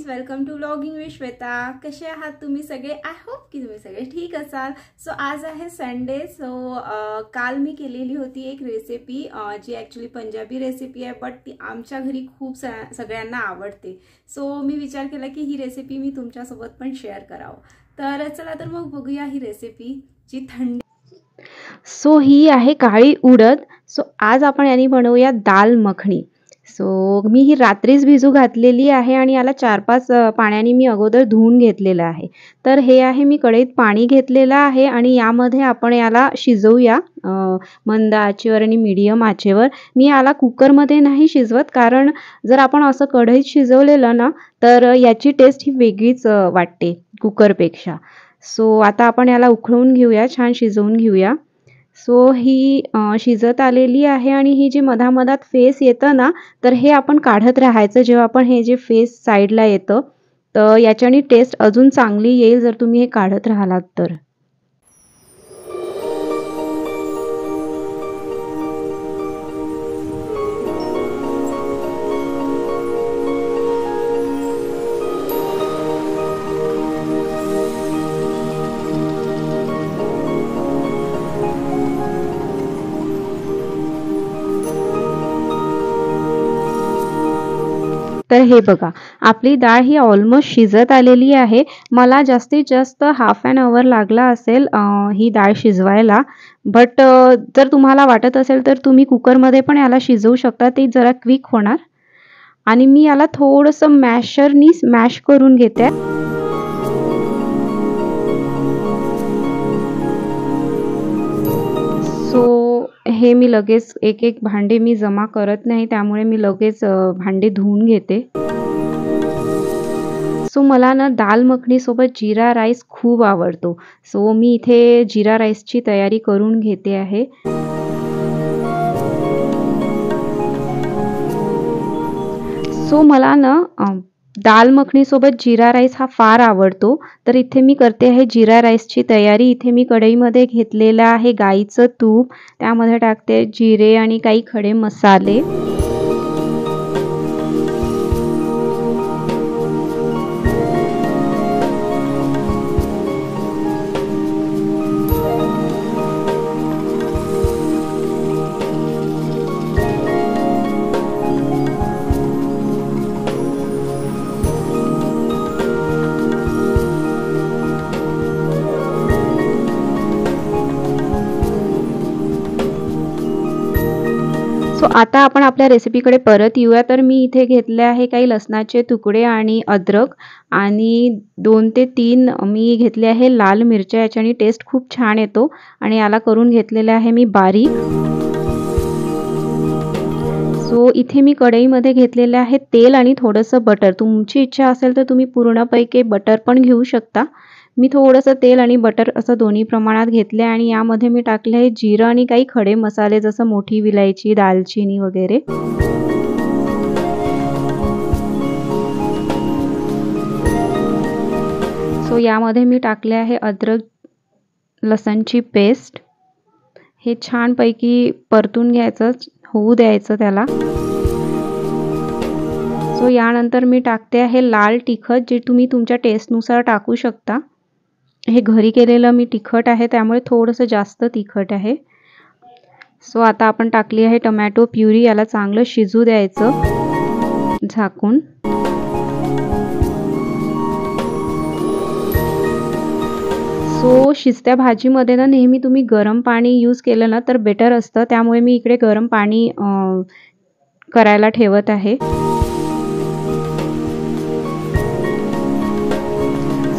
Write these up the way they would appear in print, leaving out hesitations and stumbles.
Welcome to vlogging with Shweta. कसे आहात तुम्ही सगळे? आय होप की तुम्ही सगळे ठीक असाल। सो आज आहे संडे। काल मी केलेली होती एक रेसिपी जी ॲक्च्युली पंजाबी रेसिपी आहे, बट ती आमच्या घरी खूप सगळ्यांना आवडते। सो मी विचार केला की ही रेसिपी मी तुमच्यासोबत पण शेअर करावं। तर चला तर मग बघूया ही रेसिपी जी थंडी। सो ही आहे काळी उडद। सो आज आपण यानी बनवूया दाल मखनी। सो मी ही रात्रीच भिजू घातलेली आहे आणि याला 4-5 पाण्याने मी अगोदर धुवून घेतलेलं आहे। तर हे आहे मी कढईत पाणी घेतलेलं आहे आणि यामध्ये आपण याला शिजवूया मंद आचेवर आणि मीडियम आचेवर। मी याला कुकरमध्ये नाही शिजवत, कारण जर आपण असं कढईत शिजवलेलं ना तर याची टेस्ट ही वेगळीच वाटते कुकरपेक्षा। सो आता आपण याला उकळून घेऊया, छान शिजवून घेऊया। सो ही शिजत आलेली आहे आणि ही जी मधामधात फेस येतं ना तर हे आपण काढत राहायचं। जेव्हा आपण हे जे फेस साईडला येतं तर याच्याने टेस्ट अजून चांगली येईल जर तुम्ही हे काढत राहिलात तर। तर हे बघा, आपली डाळ ही ऑलमोस्ट शिजत आलेली आहे। मला जास्तीत जास्त हाफ एन आवर लागला असेल ही डाळ शिजवायला। बट जर तुम्हाला वाटत असेल तर तुम्ही कुकरमध्ये पण याला शिजवू शकता, ते जरा क्विक होणार। आणि मी याला थोडंसं मॅशरनी स्मॅश करून घेते। सो हे मी लगेच एक भांडे मी जमा करत नाही, त्यामुळे मी लगेच भांडे धुवून घेते। सो मला ना दाल मखनी सोबत जीरा राईस खूप आवडतो। सो मी इथे जीरा राईसची तयारी करून घेते आहे। सो मला ना दाल मखनी सोबत जीरा राईस हा फार आवडतो। तर इथे मी करते आहे जीरा राईसची तयारी। इथे मी कढईमध्ये घेतलेलं आहे गाईचं तूप, त्यामध्ये टाकते जिरे आणि काही खडे मसाले। सो आता आपण आपल्या रेसिपीकडे परत येऊया। तर मी इथे घेतले आहे काही लसणाचे तुकडे आणि अद्रक, आणि 2 ते 3 मी घेतले आहे लाल मिरच्या। याच्याने टेस्ट खूप छान येतो आणि याला करून घेतलेले आहे मी बारीक। सो इथे मी कढईमध्ये घेतलेले आहे तेल आणि थोडंसं बटर। तुमची इच्छा असेल तर तुम्ही पूर्णपैकी बटर पण घेऊ शकता। मी थोडंसं तेल आणि बटर असं दोन्ही प्रमाणात घेतले आणि यामध्ये मी टाकले आहे जिरं आणि काही खडे मसाले, जसं मोठी विलायची, दालचिनी वगैरे। सो यामध्ये मी टाकले आहे अद्रक लसणची पेस्ट। हे छानपैकी परतून घ्यायचं, होऊ द्यायचं त्याला। सो यानंतर मी टाकते आहे लाल तिखट, जे तुम्ही तुमच्या टेस्टनुसार टाकू शकता। हे घरी केलेलं मी तिखट आहे, त्यामुळे थोडंसं जास्त तिखट आहे। सो आता आपण टाकली आहे टोमॅटो प्युरी। याला चांगलं शिजू द्यायचं झाकून। सो शिजत्या भाजीमध्ये ना नेहमी तुम्ही गरम पाणी यूज केलं ना तर बेटर असतं, त्यामुळे मी इकडे गरम पाणी करायला ठेवत आहे।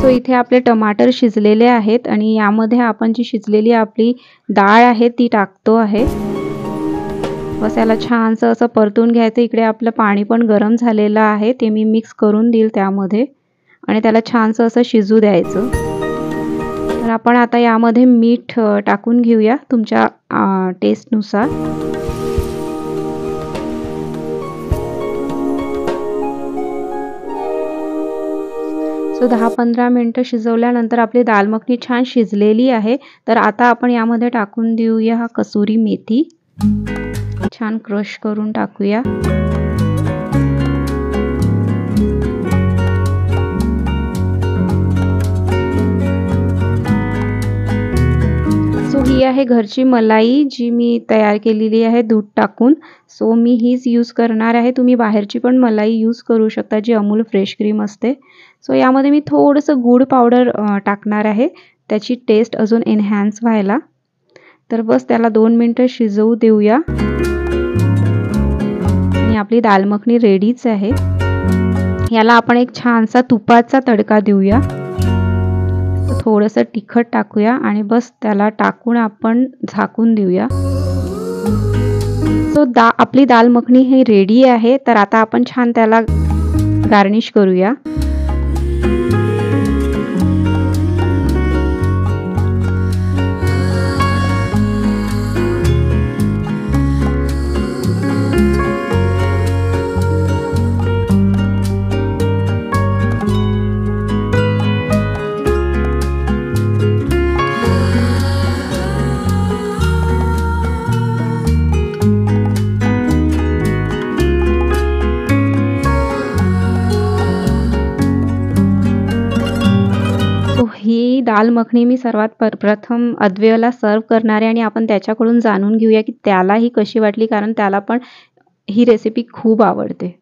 सो इथे आपले टमाटर शिजलेले आहेत आणि यामध्ये आपण जी शिजलेली आपली डाळ आहे ती टाकतो आहे। बस याला छानसं असं परतून घ्यायचं। इकडे आपलं पाणी पण गरम झालेलं आहे, ते मी मिक्स करून देईल त्यामध्ये आणि त्याला छानसं असं शिजू द्यायचं। तर आपण आता यामध्ये मीठ टाकून घेऊया तुमच्या टेस्टनुसार। सो 10-15 मिनिटं शिजवल्यानंतर आपली दाल मखनी छान शिजलेली आहे। तर आता आपण यामध्ये टाकून देऊया कसुरी मेथी। छान क्रश करून टाकूया. ही आहे घरची मलाई जी मी तयार केलेली आहे दूध टाकून. सो मी हीच यूज करणार आहे. तुम्ही बाहेरची पण मलाई यूज करू शकता जी अमूल फ्रेश क्रीम असते. सो यामध्ये मी थोडंसं गूळ पावडर टाकणार आहे त्याची टेस्ट अजून एनहॅन्स व्हायला. तर बस त्याला 2 मिनिटं शिजवू देऊया. आणि आपली दाल मखनी रेडीच आहे. याला आपण एक छानसा तुपाचा तडका देऊया. थोडंसं तिखट टाकूया आणि बस त्याला टाकून आपण झाकून देऊया. सो आपली दाल मखनी ही रेडी आहे. तर आता आपण छान त्याला गार्निश करूया. ही दाल मखनी मी सर्वात प्रथम अद्वैयाला सर्व करणार आहे आणि आपण त्याच्याकडून जाणून घेऊया की त्याला ही कशी वाटली, कारण त्याला पण ही रेसिपी खूप आवडते.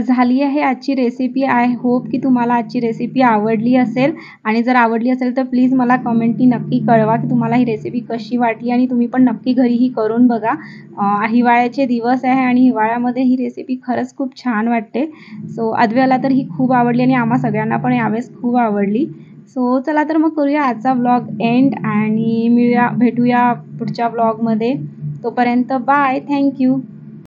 झाली आहे आजची रेसिपी. आय होप की तुम्हाला आजची रेसिपी आवडली असेल आणि जर आवडली असेल तर प्लीज मला कमेंटनी नक्की कळवा की तुम्हाला ही रेसिपी कशी वाटली आणि तुम्ही पण नक्की घरी ही करून बघा. हिवाळ्याचे दिवस आहे आणि हिवाळ्यामध्ये ही रेसिपी खरंच खूप छान वाटते. सो अद्वैयाला तर ही खूप आवडली आणि आम्हा सगळ्यांना पण यावेळेस खूप आवडली. सो चला तर मग करूया आजचा व्लॉग एंड आणि भेटूया पुढच्या व्लॉगमध्ये. तोपर्यंत बाय. थँक्यू.